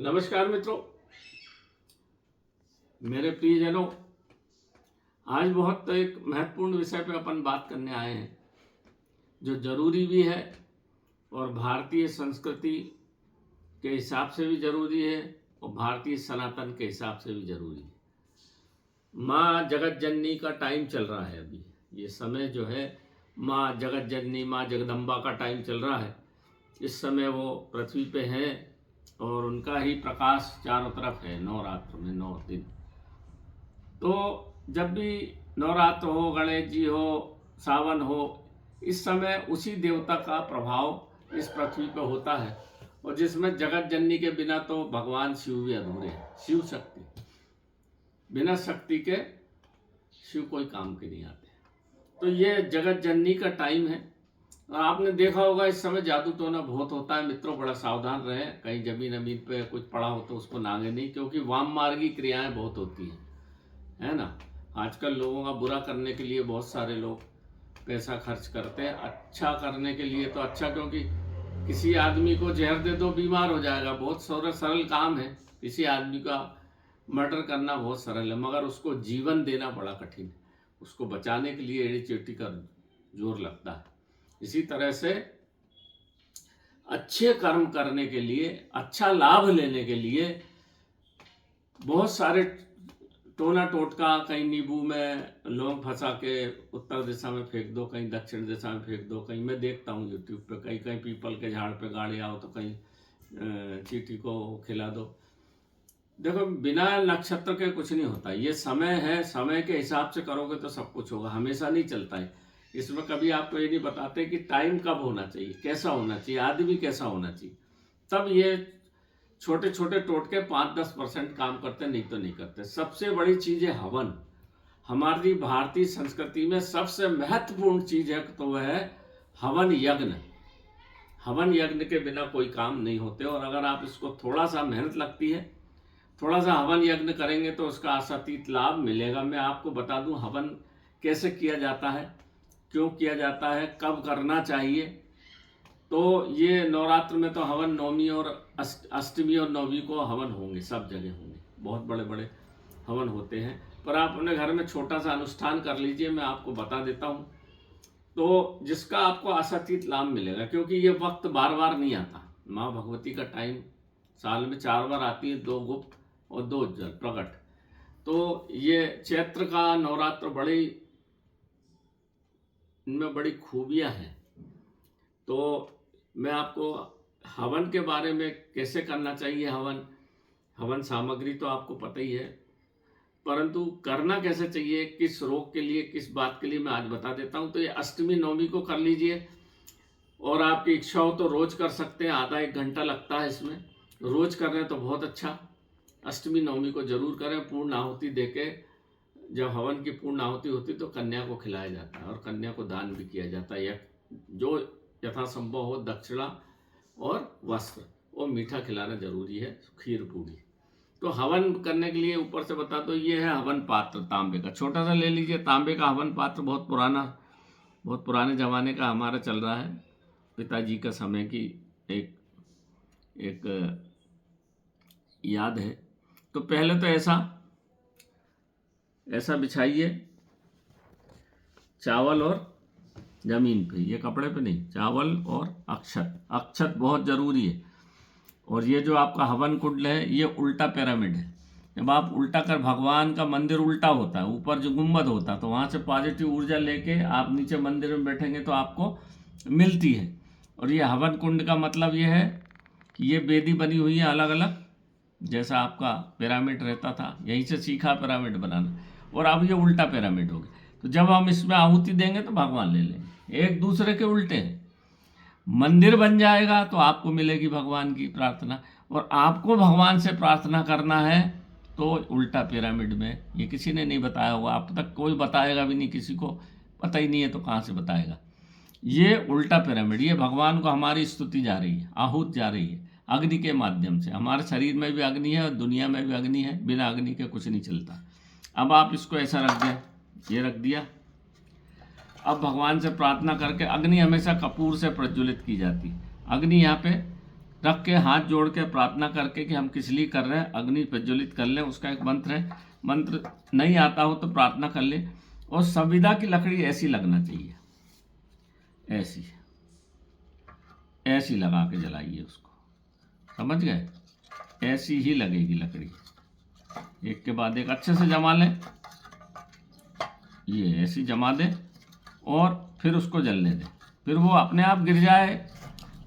नमस्कार मित्रों, मेरे प्रियजनों, आज बहुत एक महत्वपूर्ण विषय पर अपन बात करने आए हैं जो जरूरी भी है और भारतीय संस्कृति के हिसाब से भी जरूरी है और भारतीय सनातन के हिसाब से भी जरूरी है। माँ जगत जननी का टाइम चल रहा है। अभी ये समय जो है माँ जगत जननी, माँ जगदम्बा का टाइम चल रहा है। इस समय वो पृथ्वी पे हैं और उनका ही प्रकाश चारों तरफ है। नवरात्र में 9 दिन, तो जब भी नवरात्र हो, गणेश जी हो, सावन हो, इस समय उसी देवता का प्रभाव इस पृथ्वी पर होता है। और जिसमें जगत जननी के बिना तो भगवान शिव भी अधूरे हैं। शिव शक्ति, बिना शक्ति के शिव कोई काम के नहीं आते। तो ये जगत जननी का टाइम है। और आपने देखा होगा इस समय जादू टोना बहुत होता है। मित्रों, बड़ा सावधान रहें, कहीं जमीन अमीन पे कुछ पड़ा हो तो उसको नागे नहीं, क्योंकि वाम मार्गी क्रियाएं बहुत होती हैं, है ना। आजकल लोगों का बुरा करने के लिए बहुत सारे लोग पैसा खर्च करते हैं। अच्छा करने के लिए तो अच्छा, क्योंकि किसी आदमी को जहर दे दो बीमार हो जाएगा, बहुत सरल काम है। किसी आदमी का मर्डर करना बहुत सरल है, मगर उसको जीवन देना बड़ा कठिन है। उसको बचाने के लिए एड़ी चोटी का जोर लगता है। इसी तरह से अच्छे कर्म करने के लिए, अच्छा लाभ लेने के लिए बहुत सारे टोना टोटका, कहीं नींबू में लौंग फंसा के उत्तर दिशा में फेंक दो, कहीं दक्षिण दिशा में फेंक दो। कहीं मैं देखता हूँ यूट्यूब पे, कहीं कहीं पीपल के झाड़ पे गाड़ी आओ तो कहीं चींटी को खिला दो। देखो, बिना नक्षत्र के कुछ नहीं होता। ये समय है, समय के हिसाब से करोगे तो सब कुछ होगा। हमेशा नहीं चलता है। इसमें कभी आपको ये नहीं बताते कि टाइम कब होना चाहिए, कैसा होना चाहिए, आदमी कैसा होना चाहिए। तब ये छोटे छोटे टोटके 5-10% काम करते, नहीं तो नहीं करते। सबसे बड़ी चीज़ है हवन। हमारी भारतीय संस्कृति में सबसे महत्वपूर्ण चीज़ है तो वह है हवन यज्ञ। हवन यज्ञ के बिना कोई काम नहीं होते। और अगर आप इसको थोड़ा सा मेहनत लगती है, थोड़ा सा हवन यज्ञ करेंगे तो उसका आशातीत लाभ मिलेगा। मैं आपको बता दूं हवन कैसे किया जाता है, क्यों किया जाता है, कब करना चाहिए। तो ये नवरात्र में तो हवन नवमी और अष्टमी और नवमी को हवन होंगे, सब जगह होंगे। बहुत बड़े बड़े हवन होते हैं। पर आप अपने घर में छोटा सा अनुष्ठान कर लीजिए, मैं आपको बता देता हूँ, तो जिसका आपको आशातीत लाभ मिलेगा। क्योंकि ये वक्त बार बार नहीं आता। माँ भगवती का टाइम साल में 4 बार आती है, 2 गुप्त और 2 उज्ज्वल प्रकट। तो ये चैत्र का नवरात्र बड़ी, इनमें बड़ी खूबियां हैं। तो मैं आपको हवन के बारे में, कैसे करना चाहिए हवन सामग्री तो आपको पता ही है, परंतु करना कैसे चाहिए, किस रोग के लिए, किस बात के लिए, मैं आज बता देता हूं। तो ये अष्टमी नवमी को कर लीजिए, और आपकी इच्छा हो तो रोज कर सकते हैं। आधा 1 घंटा लगता है इसमें। रोज कर रहे हैं तो बहुत अच्छा। अष्टमी नवमी को जरूर करें। पूर्ण आहुति देके, जब हवन की पूर्ण आहुति होती तो कन्या को खिलाया जाता है, और कन्या को दान भी किया जाता है। जो यथासंभव हो, दक्षिणा और वस्त्र और मीठा खिलाना जरूरी है, खीर पूरी। तो हवन करने के लिए ऊपर से बता दो, ये है हवन पात्र तांबे का। छोटा सा ले लीजिए तांबे का हवन पात्र। बहुत पुराना, बहुत पुराने जमाने का हमारा चल रहा है, पिताजी का समय की एक याद है। तो पहले तो ऐसा बिछाइए, चावल और जमीन पे, ये कपड़े पे नहीं, चावल और अक्षत बहुत जरूरी है। और ये जो आपका हवन कुंड है, ये उल्टा पिरामिड है। जब आप उल्टा कर, भगवान का मंदिर उल्टा होता है, ऊपर जो गुंबद होता है, तो वहाँ से पॉजिटिव ऊर्जा लेके आप नीचे मंदिर में बैठेंगे तो आपको मिलती है। और ये हवन कुंड का मतलब ये है कि ये वेदी बनी हुई है अलग अलग, जैसा आपका पिरामिड रहता था, यहीं से सीखा पिरामिड बनाना। और अब ये उल्टा पिरामिड हो गया। तो जब हम इसमें आहुति देंगे तो भगवान ले लेंगे, एक दूसरे के उल्टे हैं। मंदिर बन जाएगा तो आपको मिलेगी भगवान की प्रार्थना। और आपको भगवान से प्रार्थना करना है तो उल्टा पिरामिड में। ये किसी ने नहीं बताया होगा, आप तक कोई बताएगा भी नहीं, किसी को पता ही नहीं है तो कहाँ से बताएगा। ये उल्टा पिरामिड, ये भगवान को हमारी स्तुति जा रही है, आहूत जा रही है अग्नि के माध्यम से। हमारे शरीर में भी अग्नि है और दुनिया में भी अग्नि है, बिना अग्नि के कुछ नहीं चलता। अब आप इसको ऐसा रख दें, ये रख दिया। अब भगवान से प्रार्थना करके, अग्नि हमेशा कपूर से प्रज्वलित की जाती है। अग्नि यहाँ पे रख के हाथ जोड़ के प्रार्थना करके कि हम किस लिए कर रहे हैं, अग्नि प्रज्वलित कर लें। उसका एक मंत्र है, मंत्र नहीं आता हो तो प्रार्थना कर ले। और संविदा की लकड़ी ऐसी लगना चाहिए, ऐसी ऐसी लगा के जलाइए उसको, समझ गए? ऐसी ही लगेगी लकड़ी, एक के बाद एक अच्छे से जमा लें, ये ऐसी जमा दें और फिर उसको जलने दें। फिर वो अपने आप गिर जाए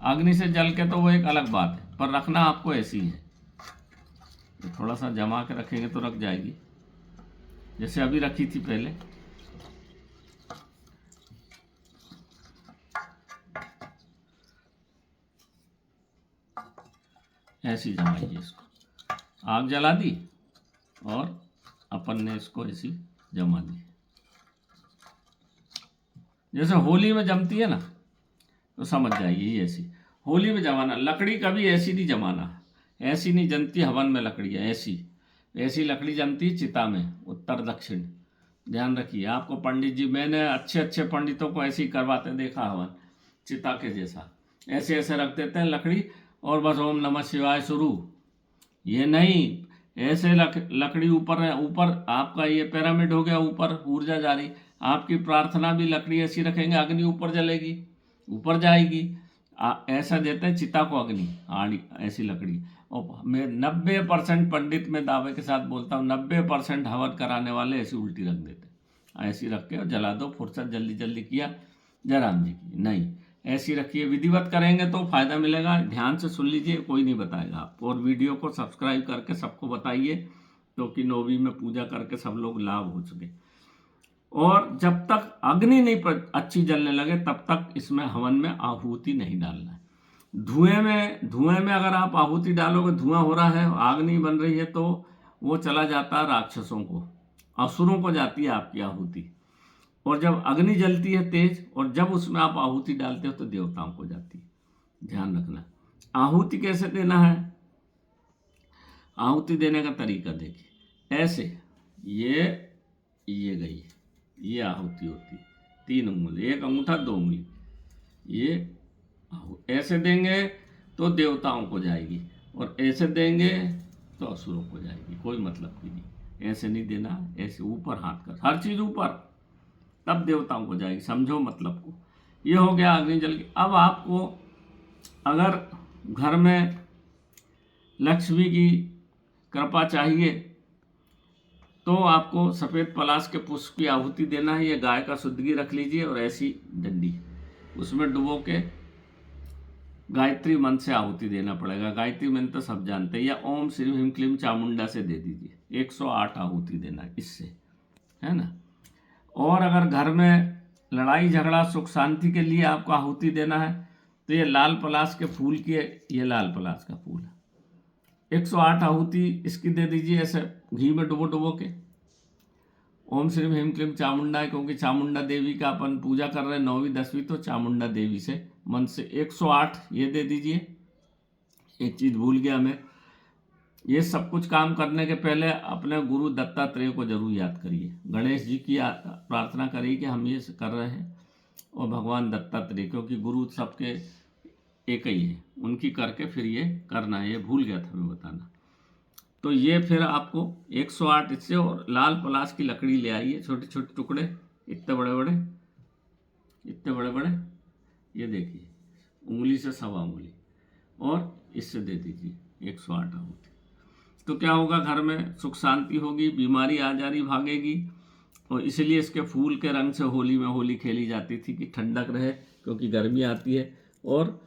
अग्नि से जल के तो वो एक अलग बात है, पर रखना आपको ऐसी है। थोड़ा सा जमा के रखेंगे तो रख जाएगी, जैसे अभी रखी थी पहले। ऐसी जमाइए इसको, आग जला दी और अपन ने इसको ऐसी जमा दी। जैसे होली में जमती है ना, तो समझ जाइए ये ऐसी होली में जमाना। लकड़ी कभी ऐसी नहीं जमाना, ऐसी नहीं जनती हवन में लकड़ी है, ऐसी लकड़ी जमती चिता में, उत्तर दक्षिण। ध्यान रखिए, आपको पंडित जी, मैंने अच्छे अच्छे पंडितों को ऐसे ही करवाते देखा हवन, चिता के जैसा ऐसे ऐसे रख देते हैं लकड़ी और बस ओम नमः शिवाय शुरू। ये नहीं, ऐसे लकड़ी ऊपर है, ऊपर आपका ये पिरामिड हो गया, ऊपर ऊर्जा जा रही। आपकी प्रार्थना भी लकड़ी ऐसी रखेंगे, अग्नि ऊपर जलेगी, ऊपर जाएगी। ऐसा देते हैं चिता को अग्नि, आड़ी ऐसी लकड़ी। और मैं 90% पंडित में दावे के साथ बोलता हूँ, 90% हवन कराने वाले ऐसी उल्टी रख देते, ऐसी रख के और जला दो। फुर्सत जल्दी जल्दी किया जयराम जी की, नहीं ऐसी रखिए। विधिवत करेंगे तो फायदा मिलेगा। ध्यान से सुन लीजिए, कोई नहीं बताएगा आपको। और वीडियो को सब्सक्राइब करके सबको बताइए, क्योंकि नौवीं में पूजा करके सब लोग लाभ हो चुके। और जब तक अग्नि नहीं अच्छी जलने लगे तब तक इसमें हवन में आहुति नहीं डालना है। धुएं में अगर आप आहुति डालोगे, धुआं हो रहा है, आग नहीं बन रही है, तो वो चला जाता है राक्षसों को, असुरों को जाती है आपकी आहुति। और जब अग्नि जलती है तेज, और जब उसमें आप आहुति डालते हो तो देवताओं को जाती है। ध्यान रखना। आहुति कैसे देना है, आहुति देने का तरीका देखिए। ऐसे ये गई, ये आहुति होती, 3 उंगली, 1 अंगूठा 2 उंगली, ये ऐसे देंगे तो देवताओं को जाएगी, और ऐसे देंगे तो असुरों को जाएगी। कोई मतलब की नहीं, ऐसे नहीं देना, ऐसे ऊपर हाथ कर, हर चीज ऊपर, तब देवताओं को जाएगी। समझो मतलब को। ये हो गया अग्नि जल की। अब आपको अगर घर में लक्ष्मी की कृपा चाहिए तो आपको सफ़ेद पलाश के पुष्प की आहुति देना है। ये गाय का शुद्ध घी रख लीजिए और ऐसी डंडी, उसमें डुबो के गायत्री मंत्र से आहुति देना पड़ेगा। गायत्री मंत्र तो सब जानते हैं, या ओम श्री ह्रीम क्लीम चामुंडा से दे दीजिए। 108 आहुति देना इससे, है ना। और अगर घर में लड़ाई झगड़ा सुख शांति के लिए आपको आहुति देना है तो ये लाल पलाश के फूल की, ये लाल पलाश का फूल है, 108 आहुति इसकी दे दीजिए, ऐसे घी में डुबो के। ओम श्री ह्रीम क्लीम चामुंडा, क्योंकि चामुंडा देवी का अपन पूजा कर रहे हैं 9वीं 10वीं, तो चामुंडा देवी से मन से 108 ये दे दीजिए। एक चीज़ भूल गया मैं, ये सब कुछ काम करने के पहले अपने गुरु दत्तात्रेय को जरूर याद करिए। गणेश जी की प्रार्थना करिए कि हम ये कर रहे हैं, और भगवान दत्तात्रेय, क्योंकि गुरु सबके एक ही है, उनकी करके फिर ये करना है। ये भूल गया था मैं बताना। तो ये फिर आपको 108 इससे, और लाल पलाश की लकड़ी ले आइए, छोटे छोटे टुकड़े, इतने बड़े बड़े, ये देखिए उंगली से 1.25 उंगली, और इससे दे दीजिए 108 आहुति। तो क्या होगा, घर में सुख शांति होगी, बीमारी आजारी भागेगी। और इसलिए इसके फूल के रंग से होली में होली खेली जाती थी कि ठंडक रहे, क्योंकि गर्मी आती है। और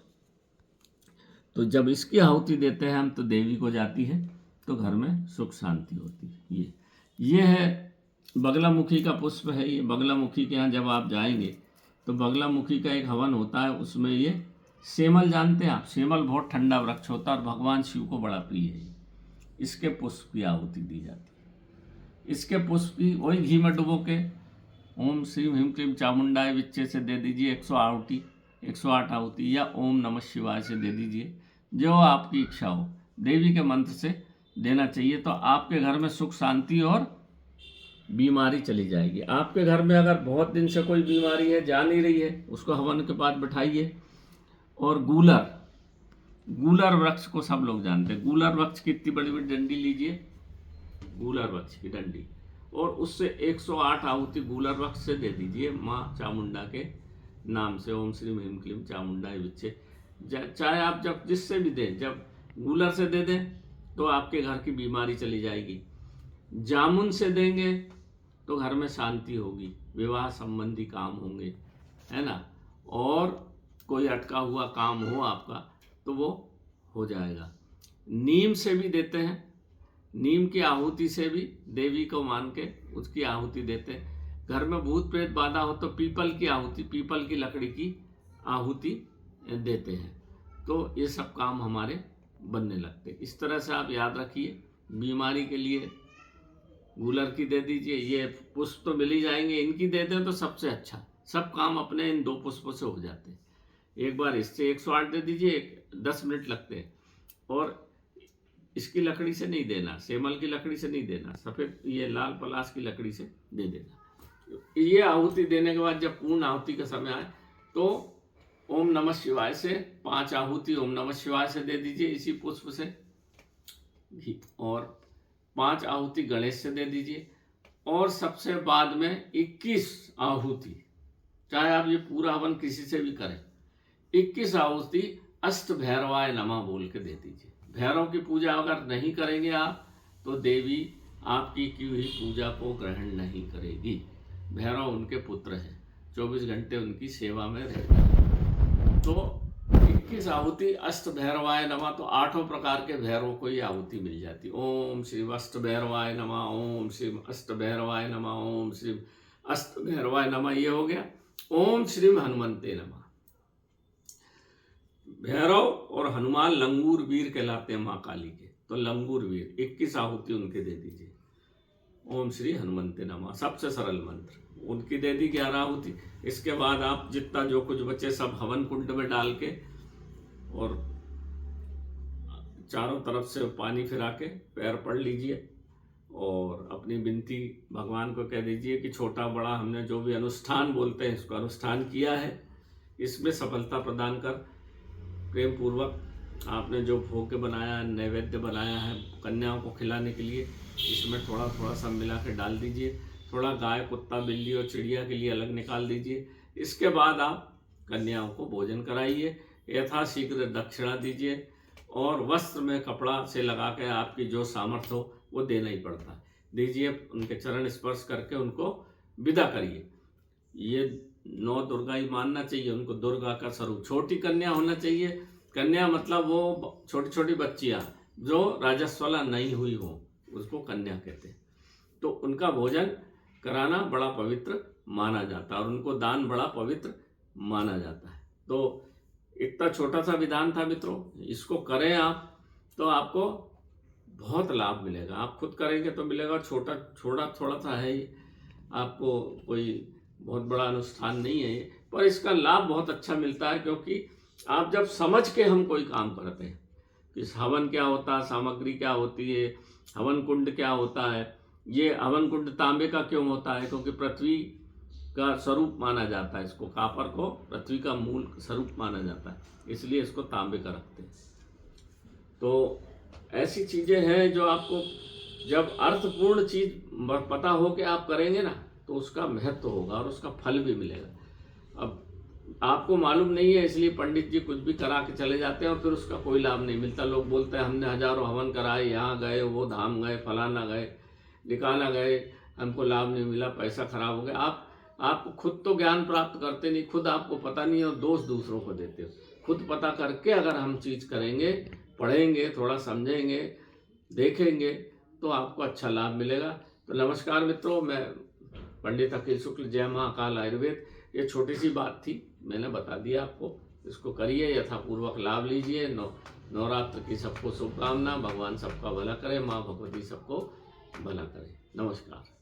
तो जब इसकी आहुति देते हैं हम तो देवी को जाती है, तो घर में सुख शांति होती है। ये है बगलामुखी का पुष्प है। ये बगलामुखी के यहाँ जब आप जाएंगे तो बगलामुखी का एक हवन होता है, उसमें ये सेमल जानते हैं आप, सेमल बहुत ठंडा वृक्ष होता है और भगवान शिव को बड़ा प्रिय है। इसके पुष्प की आहुति दी जाती है। इसके पुष्प की वही घी में डुबो के ओम श्री ह्रीम क्लीम चामुंडाय विच्चे से दे दीजिए 108 आहुति, या ओम नमः शिवाय से दे दीजिए, जो आपकी इच्छा हो। देवी के मंत्र से देना चाहिए, तो आपके घर में सुख शांति और बीमारी चली जाएगी। आपके घर में अगर बहुत दिन से कोई बीमारी है, जा नहीं रही है, उसको हवन के पास बिठाइए। और गूलर वृक्ष को सब लोग जानते हैं। गूलर वृक्ष की इतनी बड़ी बड़ी डंडी लीजिए, गूलर वृक्ष की डंडी, और उससे 108 आहुति गूलर वृक्ष से दे दीजिए माँ चामुंडा के नाम से। ओम श्री ह्रीं क्लीं चामुंडाय विच्चे। चाहे आप जब जिससे भी दें, जब गूलर से दे दें तो आपके घर की बीमारी चली जाएगी, जामुन से देंगे तो घर में शांति होगी, विवाह संबंधी काम होंगे, है ना, और कोई अटका हुआ काम हो आपका तो वो हो जाएगा। नीम से भी देते हैं, नीम की आहुति से भी देवी को मान के उसकी आहुति देते हैं। घर में भूत प्रेत बाधा हो तो पीपल की आहुति, पीपल की लकड़ी की आहुति देते हैं, तो ये सब काम हमारे बनने लगते। इस तरह से आप याद रखिए, बीमारी के लिए गूलर की दे दीजिए, ये पुष्प तो मिल ही जाएंगे, इनकी दे दें तो सबसे अच्छा, सब काम अपने इन 2 पुष्पों से हो जाते हैं। एक बार इससे 108 दे दीजिए, 10 मिनट लगते हैं, और इसकी लकड़ी से नहीं देना, सेमल की लकड़ी से नहीं देना, सफ़ेद ये लाल पलाश की लकड़ी से दे देना। ये आहुति देने के बाद जब पूर्ण आहुति का समय आए तो ओम नमः शिवाय से 5 आहुति ओम नमः शिवाय से दे दीजिए इसी पुष्प से, और 5 आहुति गणेश से दे दीजिए, और सबसे बाद में 21 आहुति, चाहे आप ये पूरा हवन किसी से भी करें, 21 आहुति अष्ट भैरवाय नमः बोल के दे दीजिए। भैरव की पूजा अगर नहीं करेंगे आप तो देवी आपकी की हुई पूजा को ग्रहण नहीं करेगी। भैरव उनके पुत्र हैं, 24 घंटे उनकी सेवा में रहते हैं। तो 21 आहुति अष्ट भैरवाय नमः, तो 8 प्रकार के भैरव को ये आहुति मिल जाती। ओम श्री अष्ट भैरवाय नमः, ओम श्री अष्ट भैरवाय नमः, ओम श्री अष्ट भैरवाय नमः, ये हो गया। ओम श्री हनुमंते नमः। भैरव और हनुमान लंगूर वीर कहलाते हैं माँ काली के, तो लंगूर वीर 21 आहुति उनके दे दीजिए। ओम श्री हनुमंते नमः, सबसे सरल मंत्र, उनकी दे दी 11 आहुति। इसके बाद आप जितना जो कुछ बचे सब हवन कुंड में डाल के और चारों तरफ से पानी फिरा के पैर पड़ लीजिए और अपनी विनती भगवान को कह दीजिए कि छोटा बड़ा हमने जो भी अनुष्ठान बोलते हैं इसको अनुष्ठान किया है, इसमें सफलता प्रदान कर। प्रेम पूर्वक आपने जो भोग बनाया, नैवेद्य बनाया है कन्याओं को खिलाने के लिए, इसमें थोड़ा थोड़ा सब मिला के डाल दीजिए। थोड़ा गाय, कुत्ता, बिल्ली और चिड़िया के लिए अलग निकाल दीजिए। इसके बाद आप कन्याओं को भोजन कराइए, यथाशीघ्र दक्षिणा दीजिए, और वस्त्र में कपड़ा से लगा के आपकी जो सामर्थ्य हो वो देना ही पड़ता है, दीजिए। उनके चरण स्पर्श करके उनको विदा करिए। ये 9 दुर्गा ही मानना चाहिए उनको, दुर्गा का स्वरूप। छोटी कन्या होना चाहिए, कन्या मतलब वो छोटी छोटी बच्चियाँ जो राजस्वला नहीं हुई हो उसको कन्या कहते हैं। तो उनका भोजन कराना बड़ा पवित्र माना जाता है और उनको दान बड़ा पवित्र माना जाता है। तो इतना छोटा सा विधान था मित्रों, इसको करें आप तो आपको बहुत लाभ मिलेगा। आप खुद करेंगे तो मिलेगा, छोटा थोड़ा सा है ही, आपको कोई बहुत बड़ा अनुष्ठान नहीं है ये, पर इसका लाभ बहुत अच्छा मिलता है। क्योंकि आप जब समझ के हम कोई काम करते हैं कि हवन क्या होता है, सामग्री क्या होती है, हवन कुंड क्या होता है, ये हवन कुंड तांबे का क्यों होता है, क्योंकि पृथ्वी का स्वरूप माना जाता है, इसको कापर को पृथ्वी का मूल स्वरूप माना जाता है, इसलिए इसको तांबे का रखते हैं। तो ऐसी चीज़ें हैं जो आपको जब अर्थपूर्ण चीज़ पता हो कि आप करेंगे ना तो उसका महत्व होगा और उसका फल भी मिलेगा। अब आपको मालूम नहीं है इसलिए पंडित जी कुछ भी करा के चले जाते हैं और फिर उसका कोई लाभ नहीं मिलता। लोग बोलते हैं हमने हजारों हवन कराए, यहाँ गए, वो धाम गए, फलाना गए, निकाला गए, हमको लाभ नहीं मिला, पैसा खराब हो गया। आप खुद तो ज्ञान प्राप्त करते नहीं, खुद आपको पता नहीं और दोष दूसरों को देते हो। खुद पता करके अगर हम चीज़ करेंगे, पढ़ेंगे, थोड़ा समझेंगे, देखेंगे तो आपको अच्छा लाभ मिलेगा। तो नमस्कार मित्रों, मैं पंडित अखिल शुक्ल, जय महाकाल आयुर्वेद। ये छोटी सी बात थी, मैंने बता दिया आपको, इसको करिए, यथापूर्वक लाभ लीजिए। नवरात्र की सबको शुभकामना, भगवान सबका भला करे, माँ भगवती सबको भला करे। नमस्कार।